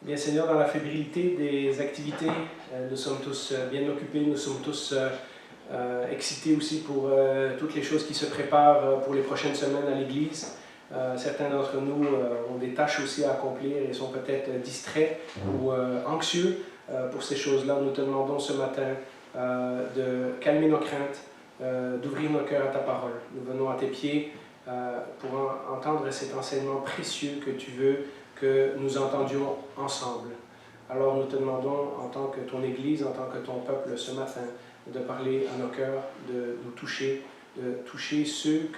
Bien Seigneur, dans la fébrilité des activités, nous sommes tous bien occupés, nous sommes tous excités aussi pour toutes les choses qui se préparent pour les prochaines semaines à l'Église. Certains d'entre nous ont des tâches aussi à accomplir et sont peut-être distraits ou anxieux pour ces choses-là. Nous te demandons ce matin de calmer nos craintes, d'ouvrir nos cœurs à ta parole. Nous venons à tes pieds pour entendre cet enseignement précieux que tu veux que nous entendions ensemble. Alors nous te demandons, en tant que ton Église, en tant que ton peuple ce matin, de parler à nos cœurs, de nous toucher, de toucher ceux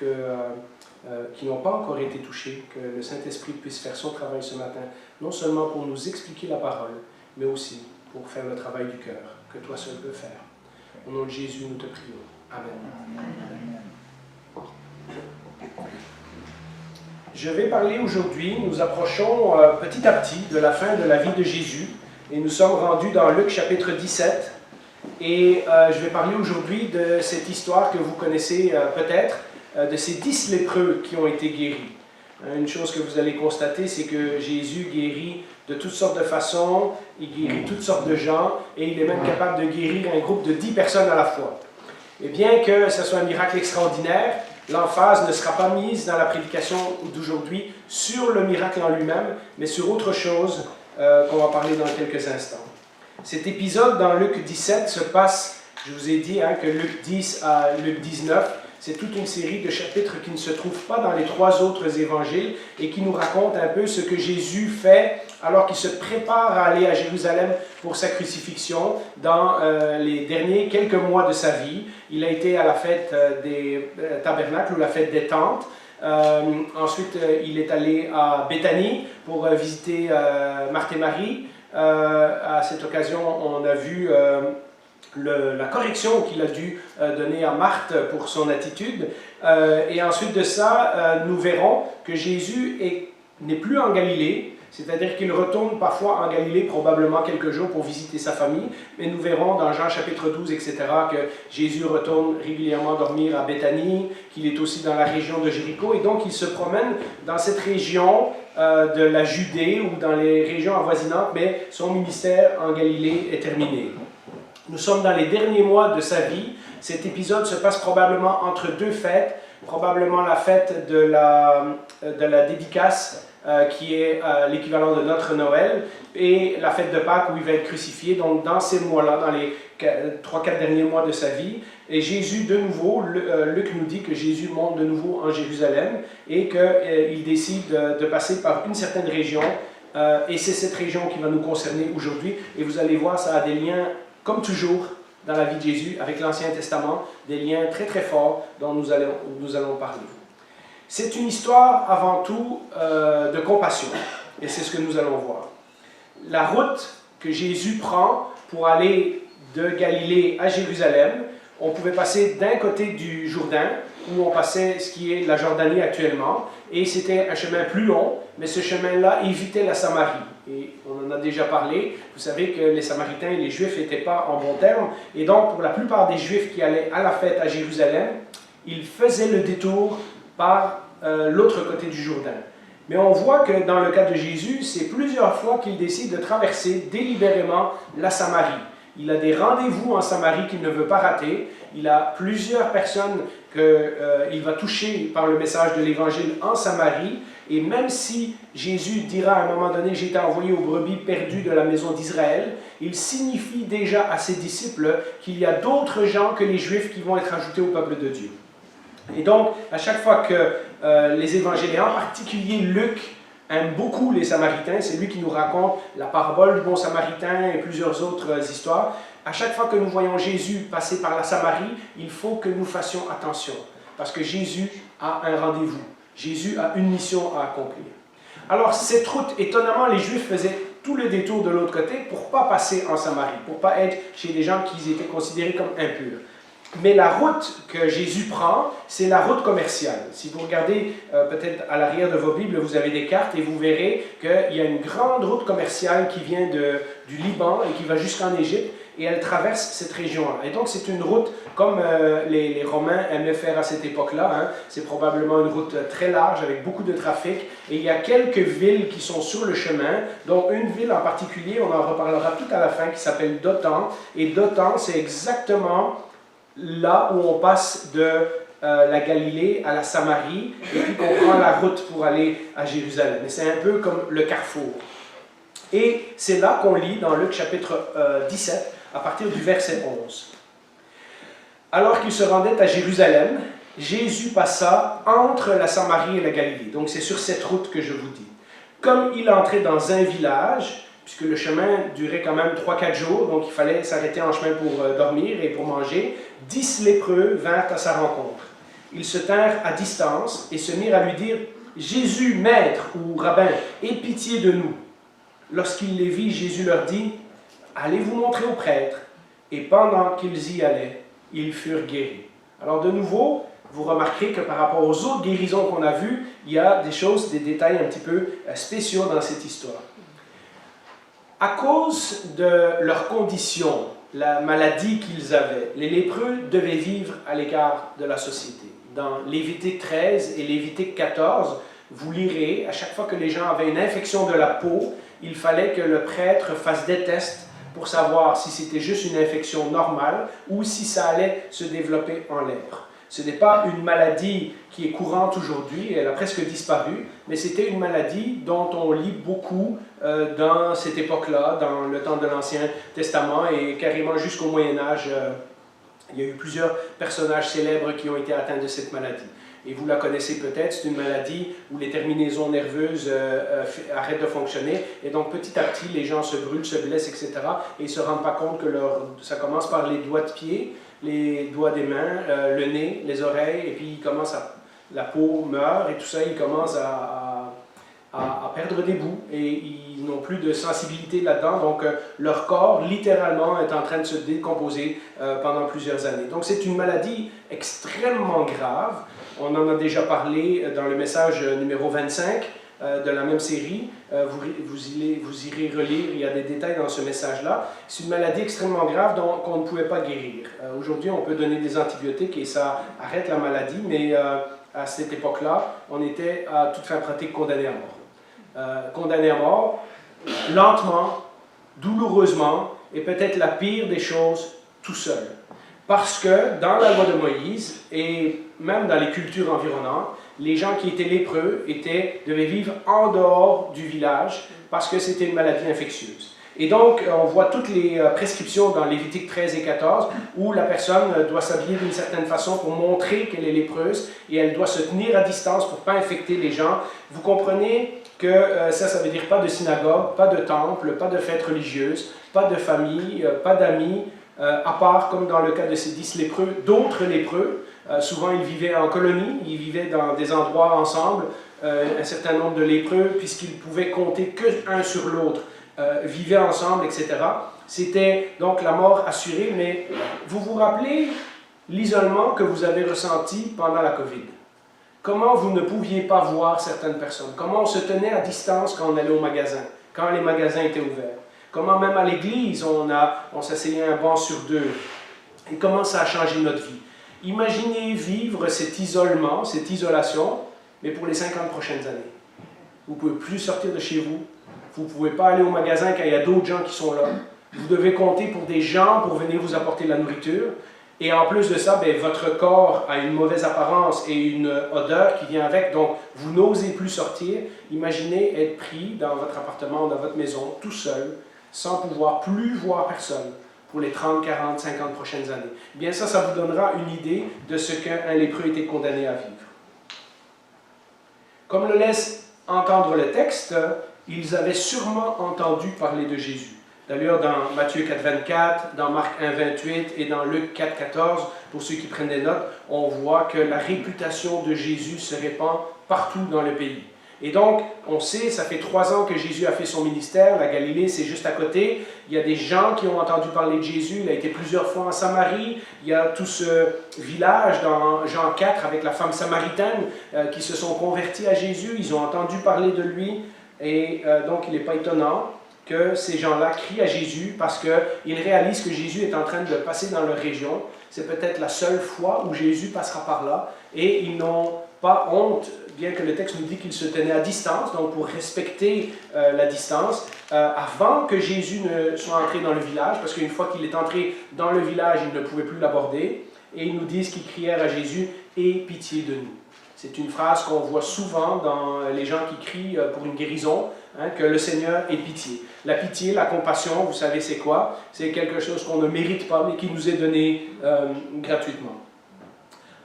qui n'ont pas encore été touchés, que le Saint-Esprit puisse faire son travail ce matin, non seulement pour nous expliquer la parole, mais aussi pour faire le travail du cœur, que toi seul peux faire. Au nom de Jésus, nous te prions. Amen. Je vais parler aujourd'hui, nous approchons petit à petit de la fin de la vie de Jésus, et nous sommes rendus dans Luc chapitre 17, et je vais parler aujourd'hui de cette histoire que vous connaissez peut-être, de ces 10 lépreux qui ont été guéris. Une chose que vous allez constater, c'est que Jésus guérit de toutes sortes de façons, il guérit toutes sortes de gens, et il est même capable de guérir un groupe de 10 personnes à la fois. Et bien que ce soit un miracle extraordinaire, l'emphase ne sera pas mise dans la prédication d'aujourd'hui sur le miracle en lui-même, mais sur autre chose qu'on va parler dans quelques instants. Cet épisode dans Luc 17 se passe, je vous ai dit que Luc 10 à Luc 19, c'est toute une série de chapitres qui ne se trouvent pas dans les 3 autres évangiles et qui nous racontent un peu ce que Jésus fait alors qu'il se prépare à aller à Jérusalem pour sa crucifixion dans les derniers quelques mois de sa vie. Il a été à la fête des tabernacles ou la fête des tentes. Ensuite, il est allé à Béthanie pour visiter Marthe et Marie. À cette occasion, on a vu la correction qu'il a dû donner à Marthe pour son attitude. Et ensuite de ça, nous verrons que Jésus n'est plus en Galilée, c'est-à-dire qu'il retourne parfois en Galilée, probablement quelques jours pour visiter sa famille, mais nous verrons dans Jean chapitre 12, etc., que Jésus retourne régulièrement dormir à Béthanie, qu'il est aussi dans la région de Jéricho, et donc il se promène dans cette région de la Judée ou dans les régions avoisinantes, mais son ministère en Galilée est terminé. Nous sommes dans les derniers mois de sa vie. Cet épisode se passe probablement entre 2 fêtes, probablement la fête de la dédicace, qui est l'équivalent de notre Noël, et la fête de Pâques où il va être crucifié. Donc dans ces mois-là, dans les 3-4 derniers mois de sa vie, et Jésus de nouveau, Luc nous dit que Jésus monte de nouveau en Jérusalem et qu'il décide de passer par une certaine région, et c'est cette région qui va nous concerner aujourd'hui, et vous allez voir, ça a des liens, comme toujours dans la vie de Jésus, avec l'Ancien Testament, des liens très très forts dont nous allons parler. C'est une histoire avant tout de compassion, et c'est ce que nous allons voir. La route que Jésus prend pour aller de Galilée à Jérusalem, on pouvait passer d'un côté du Jourdain, où on passait ce qui est la Jordanie actuellement, et c'était un chemin plus long, mais ce chemin-là évitait la Samarie. Et on en a déjà parlé, vous savez que les Samaritains et les Juifs n'étaient pas en bons termes, et donc pour la plupart des Juifs qui allaient à la fête à Jérusalem, ils faisaient le détour par l'autre côté du Jourdain. Mais on voit que dans le cas de Jésus, c'est plusieurs fois qu'il décide de traverser délibérément la Samarie. Il a des rendez-vous en Samarie qu'il ne veut pas rater. Il a plusieurs personnes qu'il va toucher par le message de l'Évangile en Samarie. Et même si Jésus dira à un moment donné « J'ai été envoyé aux brebis perdues de la maison d'Israël », il signifie déjà à ses disciples qu'il y a d'autres gens que les Juifs qui vont être ajoutés au peuple de Dieu. Et donc, à chaque fois que les évangiles, et en particulier Luc, aime beaucoup les Samaritains, c'est lui qui nous raconte la parabole du bon Samaritain et plusieurs autres histoires. À chaque fois que nous voyons Jésus passer par la Samarie, il faut que nous fassions attention, parce que Jésus a un rendez-vous. Jésus a une mission à accomplir. Alors, cette route, étonnamment, les Juifs faisaient tout le détour de l'autre côté pour ne pas passer en Samarie, pour ne pas être chez des gens qui étaient considérés comme impurs. Mais la route que Jésus prend, c'est la route commerciale. Si vous regardez peut-être à l'arrière de vos Bibles, vous avez des cartes et vous verrez qu'il y a une grande route commerciale qui vient du Liban et qui va jusqu'en Égypte, et elle traverse cette région-là. Et donc c'est une route comme les Romains aimaient faire à cette époque-là. Hein. C'est probablement une route très large avec beaucoup de trafic. Et il y a quelques villes qui sont sur le chemin, dont une ville en particulier, on en reparlera tout à la fin, qui s'appelle Dothan. Et Dothan, c'est exactement là où on passe de la Galilée à la Samarie, et puis qu'on prend la route pour aller à Jérusalem. Et c'est un peu comme le carrefour. Et c'est là qu'on lit dans Luc chapitre 17, à partir du verset 11. Alors qu'il se rendait à Jérusalem, Jésus passa entre la Samarie et la Galilée. Donc c'est sur cette route que je vous dis. Comme il entrait dans un village, puisque le chemin durait quand même 3-4 jours, donc il fallait s'arrêter en chemin pour dormir et pour manger, 10 lépreux vinrent à sa rencontre. Ils se tinrent à distance et se mirent à lui dire « Jésus, maître ou rabbin, aie pitié de nous. » Lorsqu'il les vit, Jésus leur dit « Allez vous montrer aux prêtres. » Et pendant qu'ils y allaient, ils furent guéris. Alors de nouveau, vous remarquerez que par rapport aux autres guérisons qu'on a vues, il y a des choses, des détails un petit peu spéciaux dans cette histoire. À cause de leur condition, la maladie qu'ils avaient, les lépreux devaient vivre à l'écart de la société. Dans Lévitique 13 et Lévitique 14, vous lirez, à chaque fois que les gens avaient une infection de la peau, il fallait que le prêtre fasse des tests pour savoir si c'était juste une infection normale ou si ça allait se développer en lèpre. Ce n'est pas une maladie qui est courante aujourd'hui, elle a presque disparu, mais c'était une maladie dont on lit beaucoup dans cette époque-là, dans le temps de l'Ancien Testament et carrément jusqu'au Moyen-Âge. Il y a eu plusieurs personnages célèbres qui ont été atteints de cette maladie. Et vous la connaissez peut-être, c'est une maladie où les terminaisons nerveuses arrêtent de fonctionner. Et donc petit à petit, les gens se brûlent, se blessent, etc. Et ils ne se rendent pas compte que ça commence par les doigts de pied, les doigts des mains, le nez, les oreilles, et puis la peau meurt, et tout ça, ils commencent à perdre des bouts, et ils n'ont plus de sensibilité là-dedans, donc leur corps, littéralement, est en train de se décomposer pendant plusieurs années. Donc c'est une maladie extrêmement grave. On en a déjà parlé dans le message numéro 25 de la même série. Vous irez relire, il y a des détails dans ce message-là. C'est une maladie extrêmement grave qu'on ne pouvait pas guérir. Aujourd'hui, on peut donner des antibiotiques et ça arrête la maladie, mais à cette époque-là, on était à toute fin pratique condamné à mort. Condamné à mort, lentement, douloureusement, et peut-être la pire des choses, tout seul. Parce que dans la loi de Moïse, et même dans les cultures environnantes, les gens qui étaient lépreux devaient vivre en dehors du village parce que c'était une maladie infectieuse. Et donc, on voit toutes les prescriptions dans Lévitique 13 et 14 où la personne doit s'habiller d'une certaine façon pour montrer qu'elle est lépreuse et elle doit se tenir à distance pour ne pas infecter les gens. Vous comprenez que ça veut dire pas de synagogue, pas de temple, pas de fête religieuse, pas de famille, pas d'amis, à part, comme dans le cas de ces 10 lépreux, d'autres lépreux. Souvent, ils vivaient en colonie, ils vivaient dans des endroits ensemble. Un certain nombre de lépreux, puisqu'ils pouvaient compter qu'un sur l'autre, vivaient ensemble, etc. C'était donc la mort assurée, mais vous vous rappelez l'isolement que vous avez ressenti pendant la COVID? Comment vous ne pouviez pas voir certaines personnes? Comment on se tenait à distance quand on allait au magasin, quand les magasins étaient ouverts? Comment même à l'église, on s'asseyait un banc sur deux? Et comment ça a changé notre vie? Imaginez vivre cet isolement, cette isolation, mais pour les 50 prochaines années. Vous ne pouvez plus sortir de chez vous. Vous ne pouvez pas aller au magasin quand il y a d'autres gens qui sont là. Vous devez compter pour des gens pour venir vous apporter de la nourriture. Et en plus de ça, votre corps a une mauvaise apparence et une odeur qui vient avec, donc vous n'osez plus sortir. Imaginez être pris dans votre appartement, dans votre maison, tout seul, sans pouvoir plus voir personne pour les 30, 40, 50 prochaines années. Bien ça vous donnera une idée de ce qu'un lépreux était condamné à vivre. Comme le laisse entendre le texte, ils avaient sûrement entendu parler de Jésus. D'ailleurs, dans Matthieu 4, 24, dans Marc 1, 28 et dans Luc 4, 14, pour ceux qui prennent des notes, on voit que la réputation de Jésus se répand partout dans le pays. Et donc, on sait, ça fait 3 ans que Jésus a fait son ministère, la Galilée, c'est juste à côté. Il y a des gens qui ont entendu parler de Jésus, il a été plusieurs fois en Samarie. Il y a tout ce village dans Jean 4 avec la femme samaritaine qui se sont convertis à Jésus, ils ont entendu parler de lui. Et donc, il n'est pas étonnant que ces gens-là crient à Jésus parce qu'ils réalisent que Jésus est en train de passer dans leur région. C'est peut-être la seule fois où Jésus passera par là et ils n'ont pas honte, bien que le texte nous dit qu'ils se tenaient à distance, donc pour respecter la distance, avant que Jésus ne soit entré dans le village, parce qu'une fois qu'il est entré dans le village, ils ne pouvaient plus l'aborder, et ils nous disent qu'ils crièrent à Jésus « Aie pitié de nous ». C'est une phrase qu'on voit souvent dans les gens qui crient pour une guérison, hein, que le Seigneur ait pitié. La pitié, la compassion, vous savez c'est quoi? C'est quelque chose qu'on ne mérite pas, mais qui nous est donné gratuitement.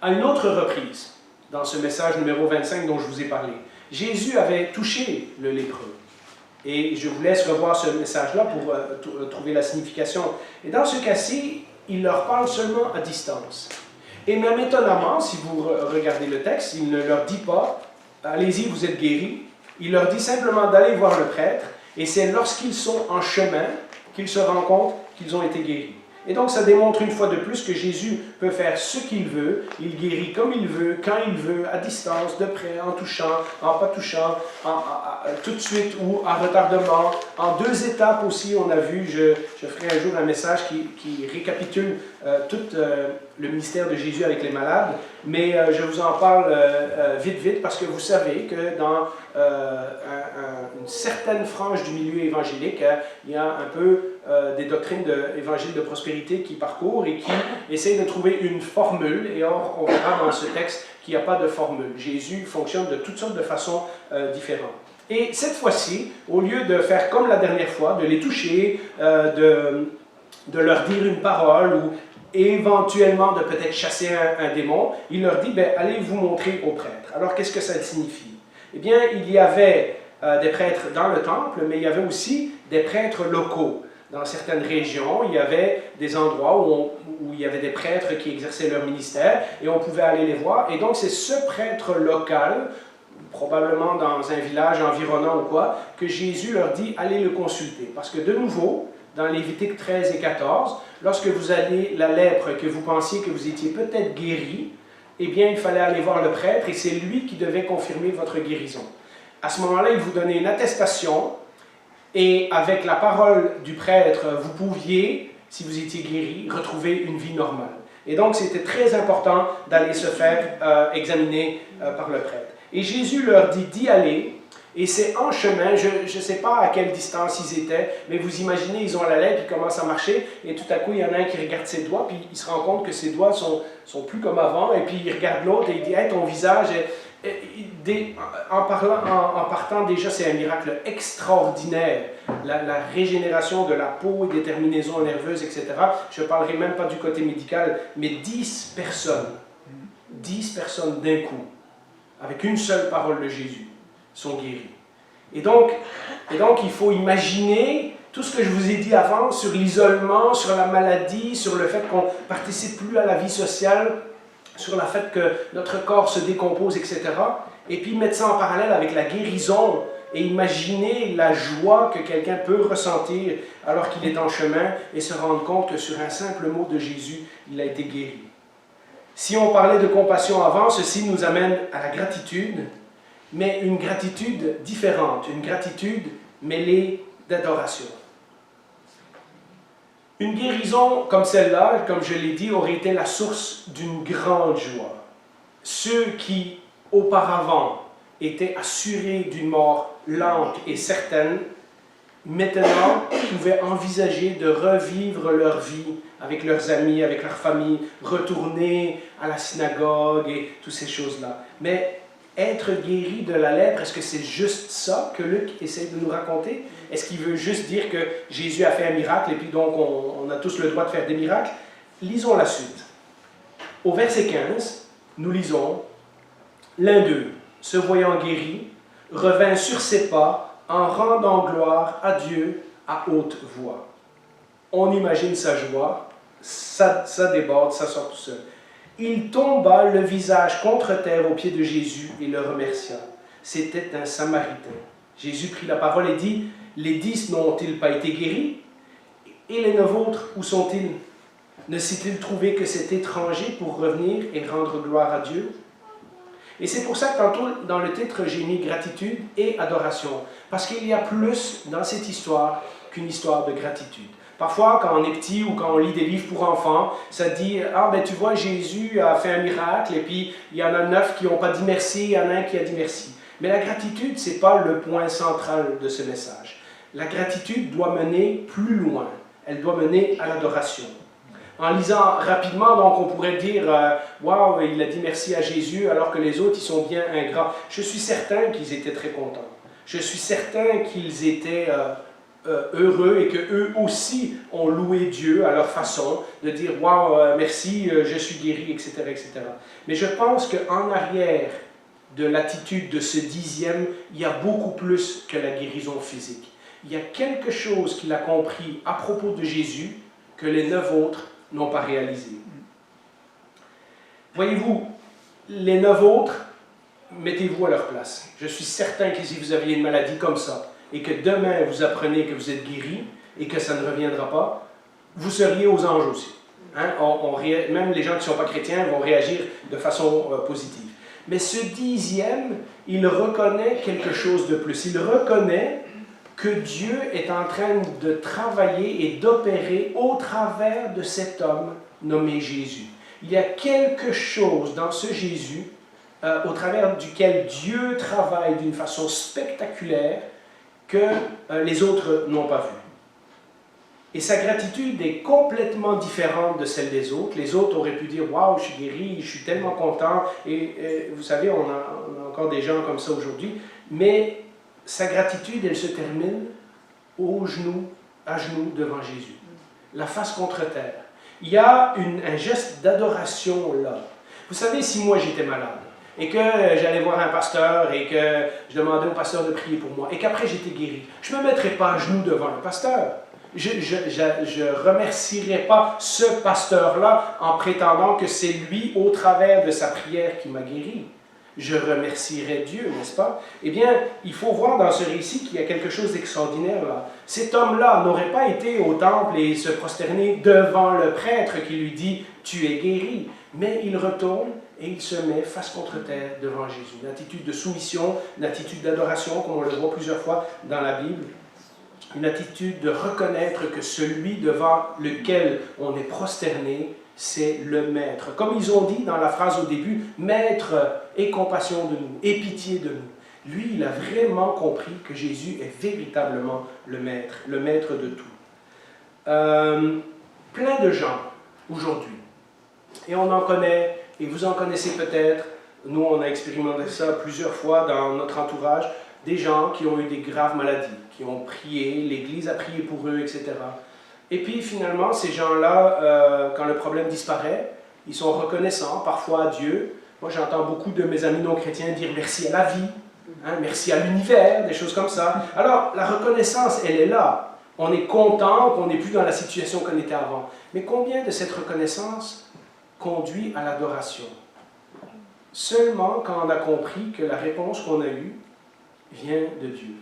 À une autre reprise, dans ce message numéro 25 dont je vous ai parlé, Jésus avait touché le lépreux. Et je vous laisse revoir ce message-là pour trouver la signification. Et dans ce cas-ci, il leur parle seulement à distance. Et même étonnamment, si vous regardez le texte, il ne leur dit pas « Allez-y, vous êtes guéris ». Il leur dit simplement d'aller voir le prêtre, et c'est lorsqu'ils sont en chemin qu'ils se rendent compte qu'ils ont été guéris. Et donc, ça démontre une fois de plus que Jésus peut faire ce qu'il veut. Il guérit comme il veut, quand il veut, à distance, de près, en touchant, en pas touchant, tout de suite ou en retardement. En deux étapes aussi, on a vu, je ferai un jour un message qui récapitule tout le ministère de Jésus avec les malades. Mais je vous en parle vite, parce que vous savez que dans une certaine frange du milieu évangélique, il y a un peu des doctrines d'évangile de prospérité qui parcourent et qui essayent de trouver une formule. Et or, on verra dans ce texte qu'il n'y a pas de formule. Jésus fonctionne de toutes sortes de façons différentes. Et cette fois-ci, au lieu de faire comme la dernière fois, de les toucher, de leur dire une parole ou éventuellement de peut-être chasser un démon, il leur dit « allez vous montrer au prêtre ». Alors, qu'est-ce que ça signifie? Eh bien, il y avait des prêtres dans le temple, mais il y avait aussi des prêtres locaux. Dans certaines régions, il y avait des endroits où il y avait des prêtres qui exerçaient leur ministère et on pouvait aller les voir. Et donc, c'est ce prêtre local, probablement dans un village environnant ou quoi, que Jésus leur dit « allez le consulter ». Parce que de nouveau, dans Lévitique 13 et 14, lorsque vous aviez la lèpre et que vous pensiez que vous étiez peut-être guéri, eh bien, il fallait aller voir le prêtre et c'est lui qui devait confirmer votre guérison. À ce moment-là, il vous donnait une attestation et avec la parole du prêtre, vous pouviez, si vous étiez guéri, retrouver une vie normale. Et donc, c'était très important d'aller se faire examiner par le prêtre. Et Jésus leur dit d'y aller, et c'est en chemin, je ne sais pas à quelle distance ils étaient, mais vous imaginez, ils ont la lèvre, ils commencent à marcher, et tout à coup, il y en a un qui regarde ses doigts, puis il se rend compte que ses doigts sont plus comme avant, et puis il regarde l'autre, et il dit hey, « ton visage est... » En partant déjà, c'est un miracle extraordinaire, la régénération de la peau, des terminaisons nerveuses, etc. Je ne parlerai même pas du côté médical, mais 10 personnes d'un coup, avec une seule parole de Jésus, sont guéries. Et donc, il faut imaginer tout ce que je vous ai dit avant sur l'isolement, sur la maladie, sur le fait qu'on ne participe plus à la vie sociale, sur le fait que notre corps se décompose, etc. Et puis mettre ça en parallèle avec la guérison et imaginer la joie que quelqu'un peut ressentir alors qu'il est en chemin et se rendre compte que sur un simple mot de Jésus, il a été guéri. Si on parlait de compassion avant, ceci nous amène à la gratitude, mais une gratitude différente, une gratitude mêlée d'adoration. Une guérison comme celle-là, comme je l'ai dit, aurait été la source d'une grande joie. Ceux qui, auparavant, étaient assurés d'une mort lente et certaine, maintenant pouvaient envisager de revivre leur vie avec leurs amis, avec leur famille, retourner à la synagogue et toutes ces choses-là. Mais être guéri de la lèpre, est-ce que c'est juste ça que Luc essaie de nous raconter? Est-ce qu'il veut juste dire que Jésus a fait un miracle et puis donc on a tous le droit de faire des miracles? Lisons la suite. Au verset 15, nous lisons « L'un d'eux, se voyant guéri, revint sur ses pas en rendant gloire à Dieu à haute voix. » On imagine sa joie, ça déborde, ça sort tout seul. Il tomba le visage contre terre aux pieds de Jésus et le remercia. C'était un Samaritain. Jésus prit la parole et dit, « Les 10 n'ont-ils pas été guéris? Et les 9 autres, où sont-ils? Ne s'est-il trouvé que cet étranger pour revenir et rendre gloire à Dieu? » Et c'est pour ça que tantôt, dans le titre, j'ai mis gratitude et adoration. Parce qu'il y a plus dans cette histoire qu'une histoire de gratitude. Parfois, quand on est petit ou quand on lit des livres pour enfants, ça dit « Ah, ben tu vois, Jésus a fait un miracle, et puis il y en a 9 qui n'ont pas dit merci, il y en a un qui a dit merci. » Mais la gratitude, ce n'est pas le point central de ce message. La gratitude doit mener plus loin. Elle doit mener à l'adoration. En lisant rapidement, donc, on pourrait dire « Waouh, il a dit merci à Jésus alors que les autres, ils sont bien ingrats. » Je suis certain qu'ils étaient très contents. Je suis certain qu'ils étaient heureux et qu'eux aussi ont loué Dieu à leur façon de dire « Waouh, merci, je suis guéri, etc. etc. » Mais je pense qu'en arrière de l'attitude de ce 10e, il y a beaucoup plus que la guérison physique. Il y a quelque chose qu'il a compris à propos de Jésus que les 9 autres n'ont pas réalisé. Voyez-vous, les 9 autres, mettez-vous à leur place. Je suis certain que si vous aviez une maladie comme ça, et que demain vous apprenez que vous êtes guéri, et que ça ne reviendra pas, vous seriez aux anges aussi. Hein? Même les gens qui ne sont pas chrétiens vont réagir de façon positive. Mais ce 10e, il reconnaît quelque chose de plus. Il reconnaît que Dieu est en train de travailler et d'opérer au travers de cet homme nommé Jésus. Il y a quelque chose dans ce Jésus au travers duquel Dieu travaille d'une façon spectaculaire que les autres n'ont pas vu. Et sa gratitude est complètement différente de celle des autres. Les autres auraient pu dire « Waouh, je suis guéri, je suis tellement content. » Et vous savez, on a encore des gens comme ça aujourd'hui. Mais sa gratitude, elle se termine à genoux devant Jésus. La face contre terre. Il y a un geste d'adoration là. Vous savez, si moi j'étais malade, et que j'allais voir un pasteur, et que je demandais au pasteur de prier pour moi, et qu'après j'étais guéri, je ne me mettrais pas à genoux devant le pasteur. Je ne remercierai pas ce pasteur-là en prétendant que c'est lui, au travers de sa prière, qui m'a guéri. Je remercierai Dieu, n'est-ce pas? Eh bien, il faut voir dans ce récit qu'il y a quelque chose d'extraordinaire là. Cet homme-là n'aurait pas été au temple et se prosterner devant le prêtre qui lui dit « Tu es guéri ». Mais il retourne et il se met face contre terre devant Jésus. Une attitude de soumission, une attitude d'adoration, comme on le voit plusieurs fois dans la Bible. Une attitude de reconnaître que celui devant lequel on est prosterné, c'est le Maître. Comme ils ont dit dans la phrase au début, « Maître, aie compassion de nous, aie pitié de nous ». Lui, il a vraiment compris que Jésus est véritablement le Maître de tout. Plein de gens, aujourd'hui, et on en connaît, et vous en connaissez peut-être, nous on a expérimenté ça plusieurs fois dans notre entourage, des gens qui ont eu des graves maladies, qui ont prié, l'Église a prié pour eux, etc. Et puis finalement, ces gens-là, quand le problème disparaît, ils sont reconnaissants parfois à Dieu. Moi, j'entends beaucoup de mes amis non-chrétiens dire merci à la vie, hein, merci à l'univers, des choses comme ça. Alors, la reconnaissance, elle est là. On est content qu'on n'est plus dans la situation qu'on était avant. Mais combien de cette reconnaissance conduit à l'adoration? Seulement quand on a compris que la réponse qu'on a eue vient de Dieu.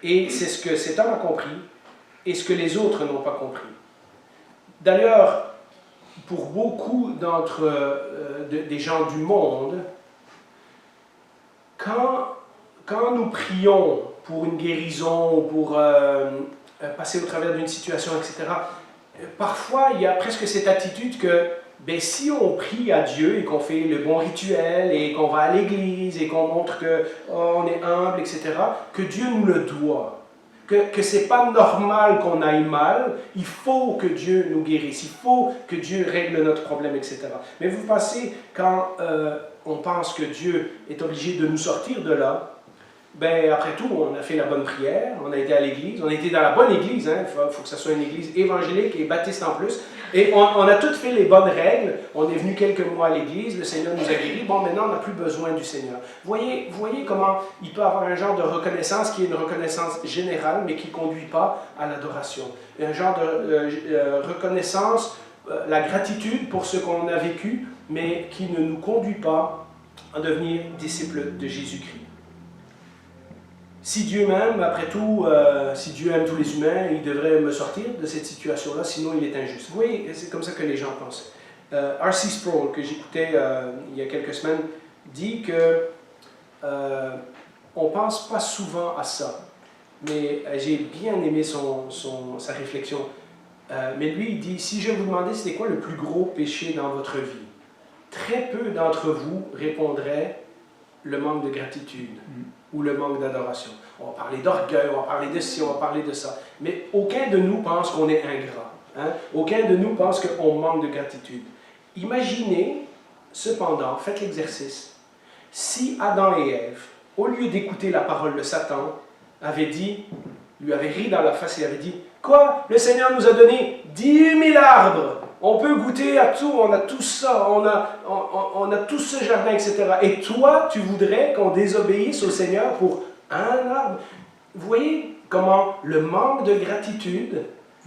Et c'est ce que cet homme a compris et ce que les autres n'ont pas compris. D'ailleurs, pour beaucoup des gens du monde, quand nous prions pour une guérison, pour passer au travers d'une situation, etc., parfois il y a presque cette attitude que ben, si on prie à Dieu et qu'on fait le bon rituel et qu'on va à l'église et qu'on montre qu'on est humble, etc., que Dieu nous le doit. Que ce n'est pas normal qu'on aille mal, il faut que Dieu nous guérisse, il faut que Dieu règle notre problème, etc. Mais vous pensez, quand on pense que Dieu est obligé de nous sortir de là, ben, après tout, on a fait la bonne prière, on a été à l'église, on a été dans la bonne église, hein, il faut que ce soit une église évangélique et baptiste en plus, et on a toutes fait les bonnes règles, on est venu quelques mois à l'église, le Seigneur nous a guéris, bon maintenant on n'a plus besoin du Seigneur. Voyez comment il peut avoir un genre de reconnaissance qui est une reconnaissance générale, mais qui ne conduit pas à l'adoration. Un genre de reconnaissance, la gratitude pour ce qu'on a vécu, mais qui ne nous conduit pas à devenir disciples de Jésus-Christ. Si Dieu m'aime, après tout, si Dieu aime tous les humains, il devrait me sortir de cette situation-là, sinon il est injuste. Vous voyez, c'est comme ça que les gens pensent. R.C. Sproul, que j'écoutais il y a quelques semaines, dit que on ne pense pas souvent à ça. Mais j'ai bien aimé sa réflexion. Mais lui, il dit, si je vous demandais c'était quoi le plus gros péché dans votre vie, très peu d'entre vous répondraient le manque de gratitude ou le manque d'adoration. On va parler d'orgueil, on va parler de ci, on va parler de ça. Mais aucun de nous pense qu'on est ingrat. Hein? Aucun de nous pense qu'on manque de gratitude. Imaginez, cependant, faites l'exercice, si Adam et Ève, au lieu d'écouter la parole de Satan, lui avait ri dans la face et avait dit « Quoi? Le Seigneur nous a donné 10 000 arbres. On peut goûter à tout, on a tout ça, on a tout ce jardin, etc. Et toi, tu voudrais qu'on désobéisse au Seigneur pour un arbre? » Vous voyez comment le manque de gratitude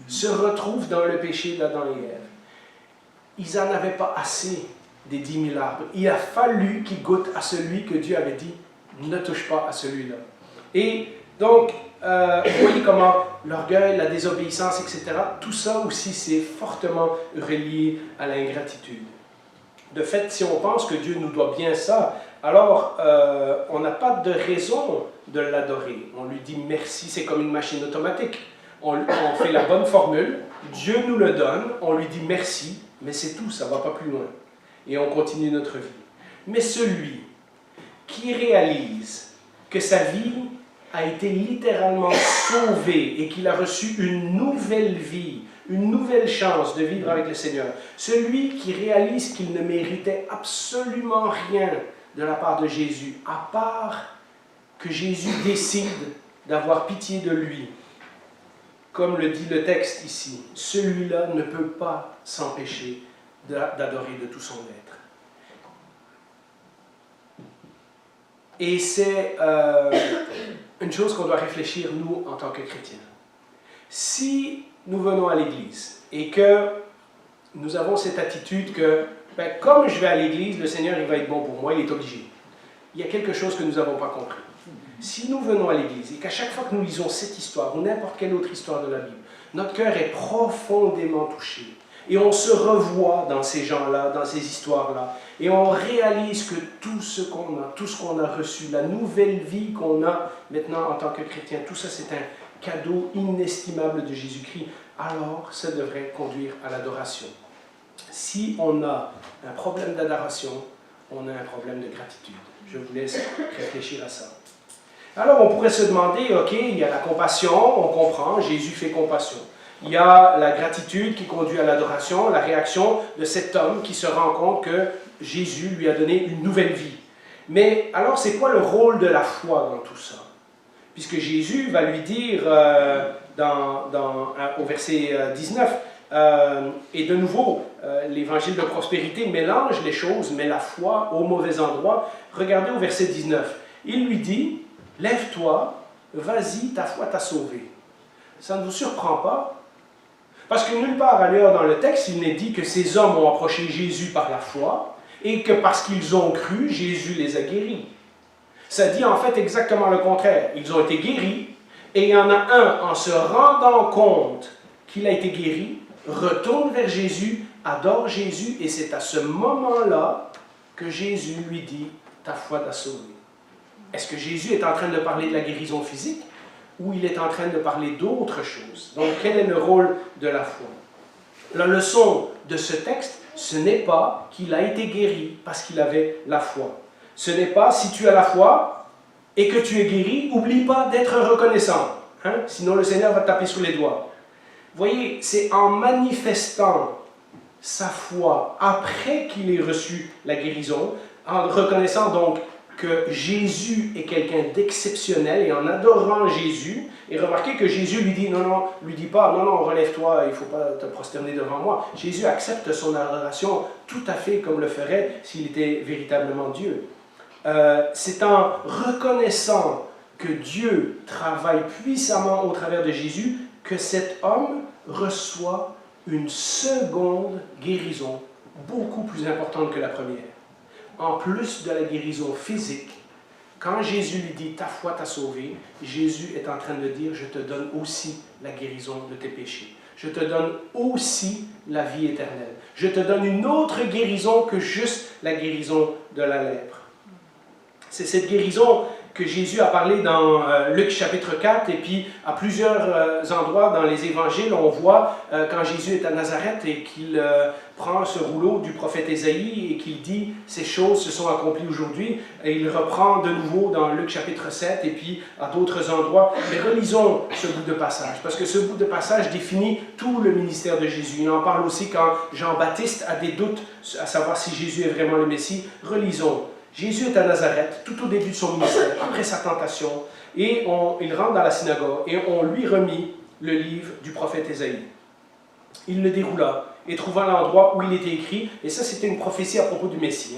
se retrouve dans le péché d'Adam et Ève. Ils n'en avaient pas assez des 10 000 arbres. Il a fallu qu'ils goûtent à celui que Dieu avait dit « Ne touche pas à celui-là. » Et donc, vous voyez comment l'orgueil, la désobéissance, etc., tout ça aussi, c'est fortement relié à l'ingratitude. De fait, si on pense que Dieu nous doit bien ça, alors on n'a pas de raison de l'adorer. On lui dit merci, c'est comme une machine automatique. On fait la bonne formule, Dieu nous le donne, on lui dit merci, mais c'est tout, ça ne va pas plus loin. Et on continue notre vie. Mais celui qui réalise que sa vie a été littéralement sauvé et qu'il a reçu une nouvelle vie, une nouvelle chance de vivre avec le Seigneur. Celui qui réalise qu'il ne méritait absolument rien de la part de Jésus, à part que Jésus décide d'avoir pitié de lui. Comme le dit le texte ici, celui-là ne peut pas s'empêcher d'adorer de tout son être. Et c'est une chose qu'on doit réfléchir, nous, en tant que chrétiens. Si nous venons à l'Église et que nous avons cette attitude que, comme je vais à l'Église, le Seigneur il va être bon pour moi, il est obligé. Il y a quelque chose que nous n'avons pas compris. Si nous venons à l'Église et qu'à chaque fois que nous lisons cette histoire ou n'importe quelle autre histoire de la Bible, notre cœur est profondément touché et on se revoit dans ces gens-là, dans ces histoires-là, et on réalise que tout ce qu'on a reçu, la nouvelle vie qu'on a maintenant en tant que chrétien, tout ça c'est un cadeau inestimable de Jésus-Christ, alors ça devrait conduire à l'adoration. Si on a un problème d'adoration, on a un problème de gratitude. Je vous laisse réfléchir à ça. Alors on pourrait se demander, ok, il y a la compassion, on comprend, Jésus fait compassion. Il y a la gratitude qui conduit à l'adoration, la réaction de cet homme qui se rend compte que Jésus lui a donné une nouvelle vie. Mais alors, c'est quoi le rôle de la foi dans tout ça? Puisque Jésus va lui dire au verset 19, et de nouveau, l'évangile de prospérité mélange les choses, met la foi au mauvais endroit. Regardez au verset 19. Il lui dit, « Lève-toi, vas-y, ta foi t'a sauvé. » Ça ne vous surprend pas? Parce que nulle part ailleurs dans le texte, il n'est dit que ces hommes ont approché Jésus par la foi et que parce qu'ils ont cru, Jésus les a guéris. Ça dit en fait exactement le contraire. Ils ont été guéris et il y en a un, en se rendant compte qu'il a été guéri, retourne vers Jésus, adore Jésus et c'est à ce moment-là que Jésus lui dit « Ta foi t'a sauvé ». Est-ce que Jésus est en train de parler de la guérison physique? Ou il est en train de parler d'autre chose. Donc, quel est le rôle de la foi? La leçon de ce texte, ce n'est pas qu'il a été guéri parce qu'il avait la foi. Ce n'est pas, si tu as la foi et que tu es guéri, n'oublie pas d'être reconnaissant. Hein? Sinon, le Seigneur va te taper sur les doigts. Vous voyez, c'est en manifestant sa foi après qu'il ait reçu la guérison, en reconnaissant donc que Jésus est quelqu'un d'exceptionnel et en adorant Jésus, et remarquez que Jésus lui dit, lui dit pas, non, relève-toi, il ne faut pas te prosterner devant moi. Jésus accepte son adoration tout à fait comme le ferait s'il était véritablement Dieu. C'est en reconnaissant que Dieu travaille puissamment au travers de Jésus que cet homme reçoit une seconde guérison beaucoup plus importante que la première. En plus de la guérison physique, quand Jésus lui dit « ta foi t'a sauvé », Jésus est en train de dire « je te donne aussi la guérison de tes péchés. Je te donne aussi la vie éternelle. Je te donne une autre guérison que juste la guérison de la lèpre. » C'est cette guérison que Jésus a parlé dans Luc chapitre 4, et puis à plusieurs endroits dans les évangiles, on voit quand Jésus est à Nazareth et qu'il prend ce rouleau du prophète Ésaïe et qu'il dit « Ces choses se sont accomplies aujourd'hui », et il reprend de nouveau dans Luc chapitre 7 et puis à d'autres endroits. Mais relisons ce bout de passage, parce que ce bout de passage définit tout le ministère de Jésus. Il en parle aussi quand Jean-Baptiste a des doutes à savoir si Jésus est vraiment le Messie. Relisons. Jésus est à Nazareth, tout au début de son ministère, après sa tentation, et il rentre dans la synagogue, et on lui remit le livre du prophète Ésaïe. Il le déroula, et trouva l'endroit où il était écrit, et ça c'était une prophétie à propos du Messie.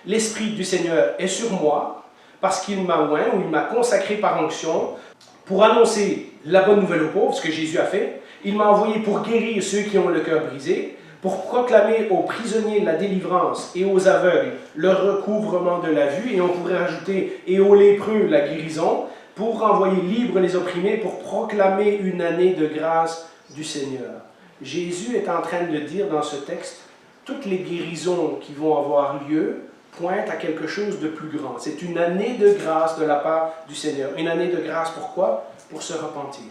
L'Esprit du Seigneur est sur moi, parce qu'il m'a oint, ou il m'a consacré par onction, pour annoncer la bonne nouvelle aux pauvres, ce que Jésus a fait. Il m'a envoyé pour guérir ceux qui ont le cœur brisé, pour proclamer aux prisonniers la délivrance et aux aveugles le recouvrement de la vue, et on pourrait rajouter « et aux lépreux la guérison », pour renvoyer libres les opprimés, pour proclamer une année de grâce du Seigneur. Jésus est en train de dire dans ce texte, toutes les guérisons qui vont avoir lieu pointent à quelque chose de plus grand. C'est une année de grâce de la part du Seigneur. Une année de grâce, pourquoi? Pour se repentir,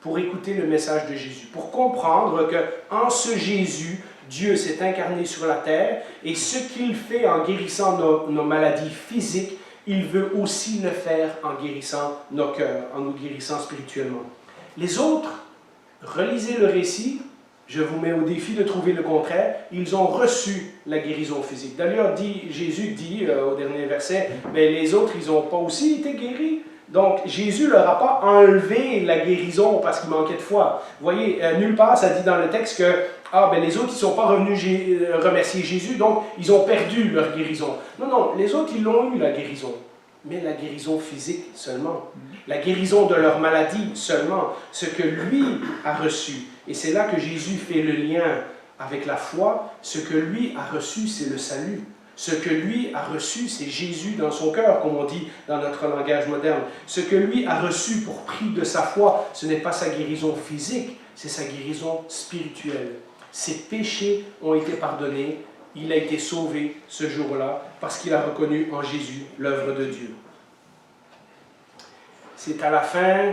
pour écouter le message de Jésus, pour comprendre qu'en ce Jésus, Dieu s'est incarné sur la terre, et ce qu'il fait en guérissant nos maladies physiques, il veut aussi le faire en guérissant nos cœurs, en nous guérissant spirituellement. Les autres, relisez le récit, je vous mets au défi de trouver le contraire, ils ont reçu la guérison physique. D'ailleurs, Jésus dit au dernier verset, mais les autres, ils n'ont pas aussi été guéris. Donc, Jésus ne leur a pas enlevé la guérison parce qu'il manquait de foi. Vous voyez, nulle part, ça dit dans le texte que les autres, ils ne sont pas revenus remercier Jésus, donc ils ont perdu leur guérison. Non, non, les autres, ils l'ont eu, la guérison. Mais la guérison physique seulement. La guérison de leur maladie seulement. Ce que lui a reçu. Et c'est là que Jésus fait le lien avec la foi. Ce que lui a reçu, c'est le salut. Ce que lui a reçu, c'est Jésus dans son cœur, comme on dit dans notre langage moderne. Ce que lui a reçu pour prix de sa foi, ce n'est pas sa guérison physique, c'est sa guérison spirituelle. Ses péchés ont été pardonnés, il a été sauvé ce jour-là, parce qu'il a reconnu en Jésus l'œuvre de Dieu. C'est à la fin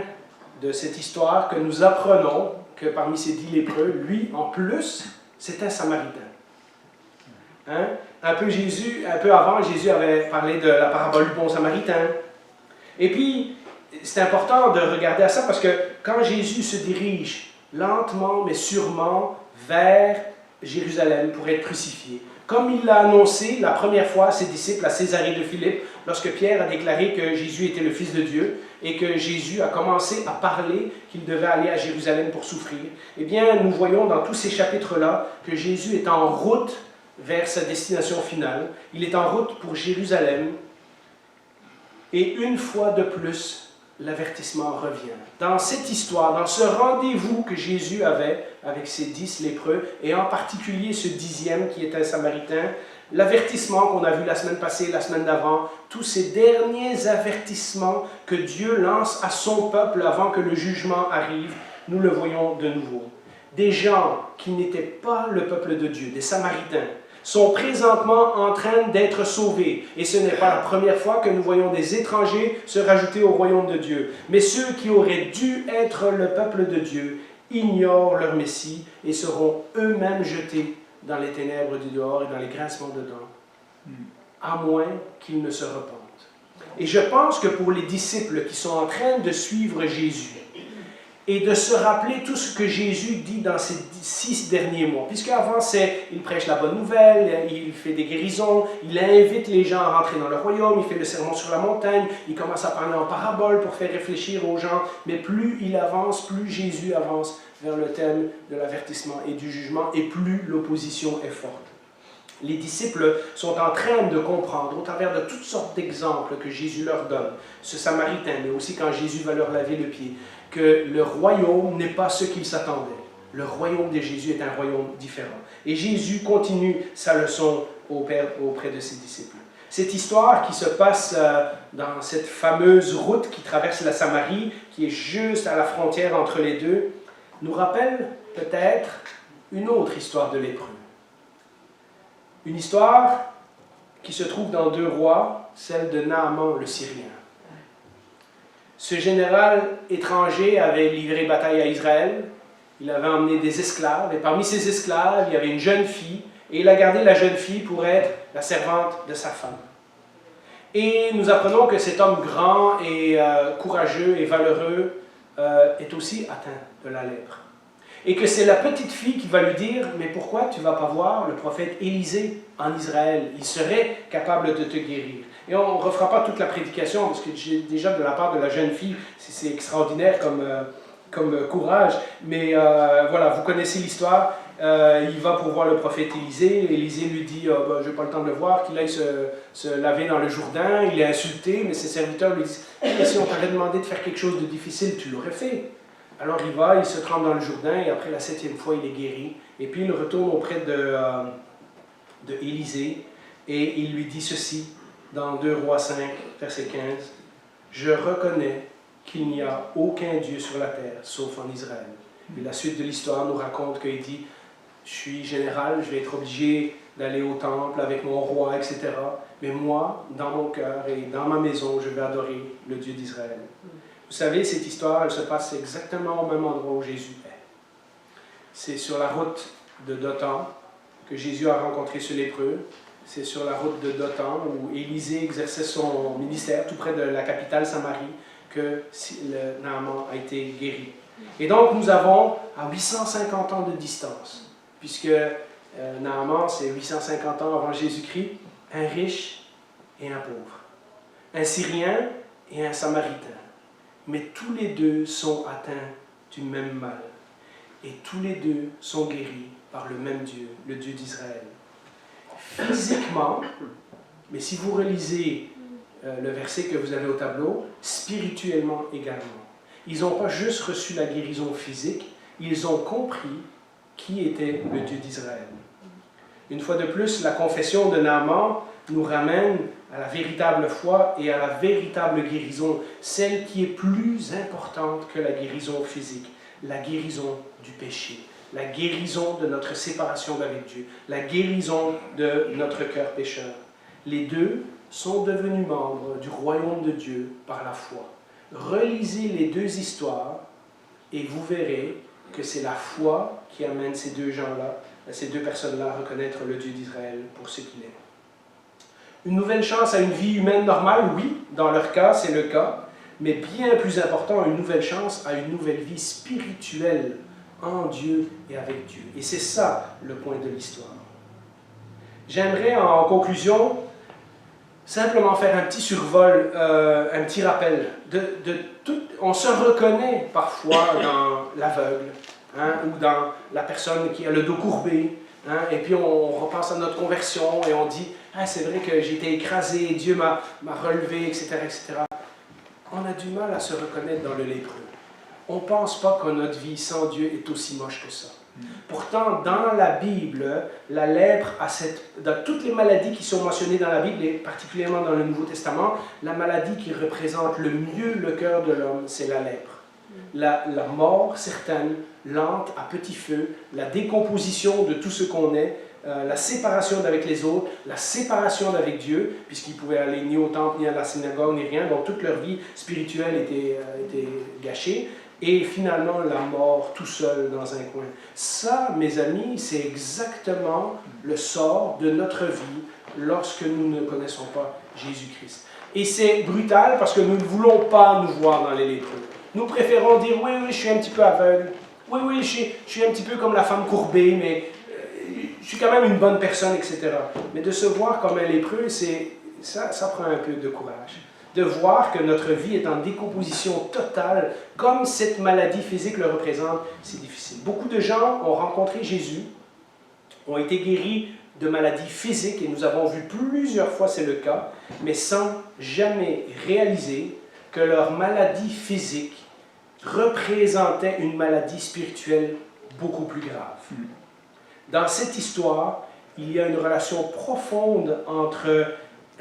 de cette histoire que nous apprenons que parmi ces 10 lépreux, lui, en plus, c'est un Samaritain. Un peu avant, Jésus avait parlé de la parabole du bon Samaritain. Et puis, c'est important de regarder à ça parce que quand Jésus se dirige lentement mais sûrement vers Jérusalem pour être crucifié, comme il l'a annoncé la première fois à ses disciples à Césarée de Philippe, lorsque Pierre a déclaré que Jésus était le Fils de Dieu et que Jésus a commencé à parler qu'il devait aller à Jérusalem pour souffrir, eh bien, nous voyons dans tous ces chapitres-là que Jésus est en route vers sa destination finale. Il est en route pour Jérusalem. Et une fois de plus, l'avertissement revient. Dans cette histoire, dans ce rendez-vous que Jésus avait avec ses 10 lépreux, et en particulier ce 10e qui est un Samaritain, l'avertissement qu'on a vu la semaine passée, la semaine d'avant, tous ces derniers avertissements que Dieu lance à son peuple avant que le jugement arrive, nous le voyons de nouveau. Des gens qui n'étaient pas le peuple de Dieu, des Samaritains, sont présentement en train d'être sauvés. Et ce n'est pas la première fois que nous voyons des étrangers se rajouter au royaume de Dieu. Mais ceux qui auraient dû être le peuple de Dieu ignorent leur Messie et seront eux-mêmes jetés dans les ténèbres du dehors et dans les grincements dedans, à moins qu'ils ne se repentent. Et je pense que pour les disciples qui sont en train de suivre Jésus, et de se rappeler tout ce que Jésus dit dans ces 6 derniers mois. Puisqu'avant, il prêche la bonne nouvelle, il fait des guérisons, il invite les gens à rentrer dans le royaume, il fait le sermon sur la montagne, il commence à parler en parabole pour faire réfléchir aux gens. Mais plus il avance, plus Jésus avance vers le thème de l'avertissement et du jugement, et plus l'opposition est forte. Les disciples sont en train de comprendre, au travers de toutes sortes d'exemples que Jésus leur donne, ce Samaritain, mais aussi quand Jésus va leur laver le pied, que le royaume n'est pas ce qu'ils s'attendaient. Le royaume de Jésus est un royaume différent. Et Jésus continue sa leçon auprès de ses disciples. Cette histoire qui se passe dans cette fameuse route qui traverse la Samarie, qui est juste à la frontière entre les deux, nous rappelle peut-être une autre histoire de lépreux. Une histoire qui se trouve dans 2 Rois, celle de Naaman le Syrien. Ce général étranger avait livré bataille à Israël, il avait emmené des esclaves, et parmi ces esclaves, il y avait une jeune fille, et il a gardé la jeune fille pour être la servante de sa femme. Et nous apprenons que cet homme grand et courageux et valeureux est aussi atteint de la lèpre. Et que c'est la petite fille qui va lui dire « Mais pourquoi tu ne vas pas voir le prophète Élisée en Israël? Il serait capable de te guérir. » Et on ne refera pas toute la prédication, parce que déjà de la part de la jeune fille, c'est extraordinaire comme courage. Mais voilà, vous connaissez l'histoire. Il va pour voir le prophète Élisée. Élisée lui dit ben, « Je n'ai pas le temps de le voir, qu'il aille se laver dans le Jourdain. » Il est insulté, mais ses serviteurs lui disent « Si on t'avait demandé de faire quelque chose de difficile, tu l'aurais fait. » Alors il va, il se trempe dans le Jourdain, et après la 7e fois, il est guéri. Et puis il retourne auprès de Élisée, et il lui dit ceci, dans 2 Rois 5, verset 15. « Je reconnais qu'il n'y a aucun Dieu sur la terre, sauf en Israël. » Et la suite de l'histoire nous raconte qu'il dit « Je suis général, je vais être obligé d'aller au temple avec mon roi, etc. Mais moi, dans mon cœur et dans ma maison, je vais adorer le Dieu d'Israël. » Vous savez, cette histoire, elle se passe exactement au même endroit où Jésus est. C'est sur la route de Dothan que Jésus a rencontré ce lépreux. C'est sur la route de Dothan où Élisée exerçait son ministère, tout près de la capitale Samarie, que Naaman a été guéri. Et donc, nous avons à 850 ans de distance, puisque Naaman, c'est 850 ans avant Jésus-Christ, un riche et un pauvre, un Syrien et un Samaritain. Mais tous les deux sont atteints du même mal. Et tous les deux sont guéris par le même Dieu, le Dieu d'Israël. Physiquement, mais si vous relisez le verset que vous avez au tableau, spirituellement également. Ils n'ont pas juste reçu la guérison physique, ils ont compris qui était le Dieu d'Israël. Une fois de plus, la confession de Naaman nous ramène à la véritable foi et à la véritable guérison, celle qui est plus importante que la guérison physique, la guérison du péché, la guérison de notre séparation d'avec Dieu, la guérison de notre cœur pécheur. Les deux sont devenus membres du royaume de Dieu par la foi. Relisez les 2 histoires et vous verrez que c'est la foi qui amène ces 2 gens-là, ces 2 personnes-là à reconnaître le Dieu d'Israël pour ce qu'il est. Une nouvelle chance à une vie humaine normale, oui, dans leur cas, c'est le cas, mais bien plus important, une nouvelle chance à une nouvelle vie spirituelle en Dieu et avec Dieu. Et c'est ça le point de l'histoire. J'aimerais en conclusion simplement faire un petit survol, un petit rappel. On se reconnaît parfois dans l'aveugle, hein, ou dans la personne qui a le dos courbé, hein, et puis on repense à notre conversion et on dit « Ah, c'est vrai que j'ai été écrasé, Dieu m'a relevé, etc., etc. » On a du mal à se reconnaître dans le lépreux. On ne pense pas que notre vie sans Dieu est aussi moche que ça. Pourtant, dans la Bible, la lèpre, dans toutes les maladies qui sont mentionnées dans la Bible, et particulièrement dans le Nouveau Testament, la maladie qui représente le mieux le cœur de l'homme, c'est la lèpre. La mort certaine, lente, à petit feu, la décomposition de tout ce qu'on est, la séparation d'avec les autres, la séparation d'avec Dieu, puisqu'ils ne pouvaient aller ni au temple, ni à la synagogue, ni rien, donc toute leur vie spirituelle était gâchée. Et finalement, la mort tout seul dans un coin. Ça, mes amis, c'est exactement le sort de notre vie lorsque nous ne connaissons pas Jésus-Christ. Et c'est brutal parce que nous ne voulons pas nous voir dans les lépreux. Nous préférons dire « Oui, oui, je suis un petit peu aveugle. Oui, oui, je suis un petit peu comme la femme courbée, mais je suis quand même une bonne personne, etc. » Mais de se voir comme un lépreux, ça prend un peu de courage. De voir que notre vie est en décomposition totale, comme cette maladie physique le représente, c'est difficile. Beaucoup de gens ont rencontré Jésus, ont été guéris de maladies physiques, et nous avons vu plusieurs fois c'est le cas, mais sans jamais réaliser que leur maladie physique représentait une maladie spirituelle beaucoup plus grave. Dans cette histoire, il y a une relation profonde entre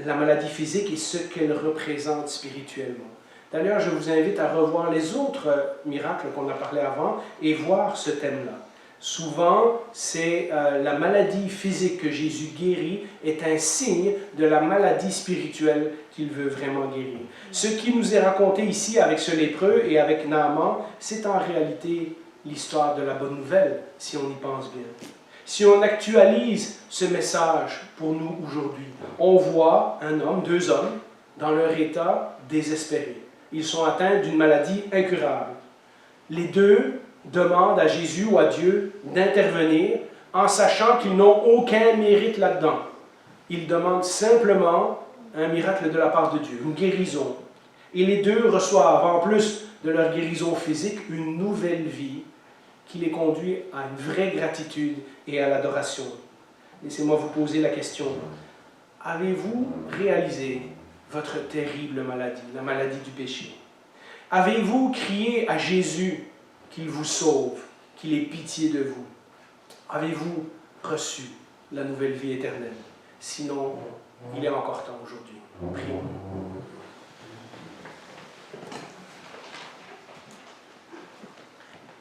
la maladie physique et ce qu'elle représente spirituellement. D'ailleurs, je vous invite à revoir les autres miracles qu'on a parlé avant et voir ce thème-là. Souvent, c'est la maladie physique que Jésus guérit est un signe de la maladie spirituelle qu'il veut vraiment guérir. Ce qui nous est raconté ici avec ce lépreux et avec Naaman, c'est en réalité l'histoire de la bonne nouvelle, si on y pense bien. Si on actualise ce message pour nous aujourd'hui, on voit un homme, deux hommes, dans leur état désespéré. Ils sont atteints d'une maladie incurable. Les deux demandent à Jésus ou à Dieu d'intervenir en sachant qu'ils n'ont aucun mérite là-dedans. Ils demandent simplement un miracle de la part de Dieu, une guérison. Et les deux reçoivent, en plus de leur guérison physique, une nouvelle vie qui les conduit à une vraie gratitude et à l'adoration. Laissez-moi vous poser la question. Avez-vous réalisé votre terrible maladie, la maladie du péché? Avez-vous crié à Jésus qu'il vous sauve, qu'il ait pitié de vous? Avez-vous reçu la nouvelle vie éternelle? Sinon, il est encore temps aujourd'hui. Prions.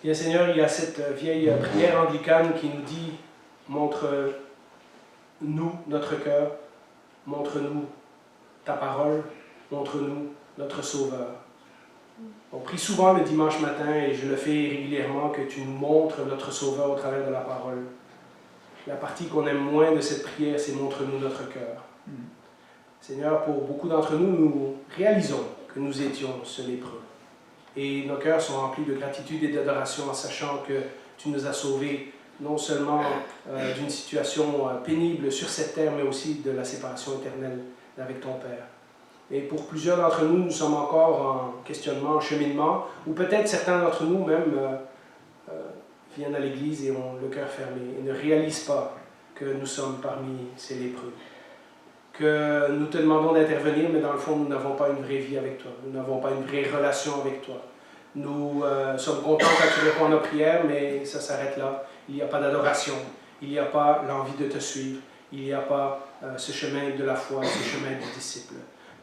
Bien Seigneur, il y a cette vieille prière anglicane qui nous dit « Montre-nous notre cœur, montre-nous ta parole, montre-nous notre Sauveur. » On prie souvent le dimanche matin, et je le fais régulièrement, que tu nous montres notre Sauveur au travers de la parole. La partie qu'on aime moins de cette prière, c'est « Montre-nous notre cœur ». Seigneur, pour beaucoup d'entre nous, nous réalisons que nous étions ce lépreux. Et nos cœurs sont remplis de gratitude et d'adoration en sachant que tu nous as sauvés non seulement d'une situation pénible sur cette terre, mais aussi de la séparation éternelle avec ton Père. Et pour plusieurs d'entre nous, nous sommes encore en questionnement, en cheminement, ou peut-être certains d'entre nous même viennent à l'Église et ont le cœur fermé et ne réalisent pas que nous sommes parmi ces lépreux. Que nous te demandons d'intervenir, mais dans le fond, nous n'avons pas une vraie vie avec toi. Nous n'avons pas une vraie relation avec toi. Nous sommes contents quand tu réponds à nos prières, mais ça s'arrête là. Il n'y a pas d'adoration. Il n'y a pas l'envie de te suivre. Il n'y a pas ce chemin de la foi, ce chemin du disciple.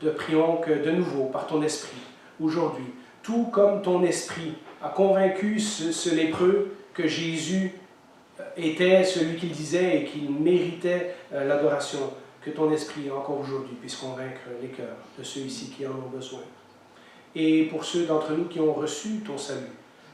Te prions que, de nouveau, par ton esprit, aujourd'hui, tout comme ton esprit a convaincu ce lépreux que Jésus était celui qu'il disait et qu'il méritait l'adoration, que ton esprit, encore aujourd'hui, puisse convaincre les cœurs de ceux ici qui en ont besoin. Et pour ceux d'entre nous qui ont reçu ton salut,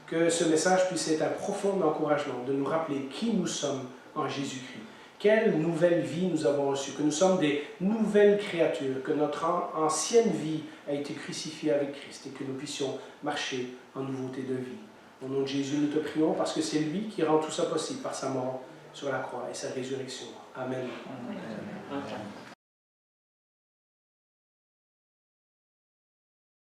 que ce message puisse être un profond encouragement, de nous rappeler qui nous sommes en Jésus-Christ. Quelle nouvelle vie nous avons reçue, que nous sommes des nouvelles créatures, que notre ancienne vie a été crucifiée avec Christ et que nous puissions marcher en nouveauté de vie. Au nom de Jésus, nous te prions parce que c'est lui qui rend tout ça possible par sa mort sur la croix et sa résurrection. Amen. Amen.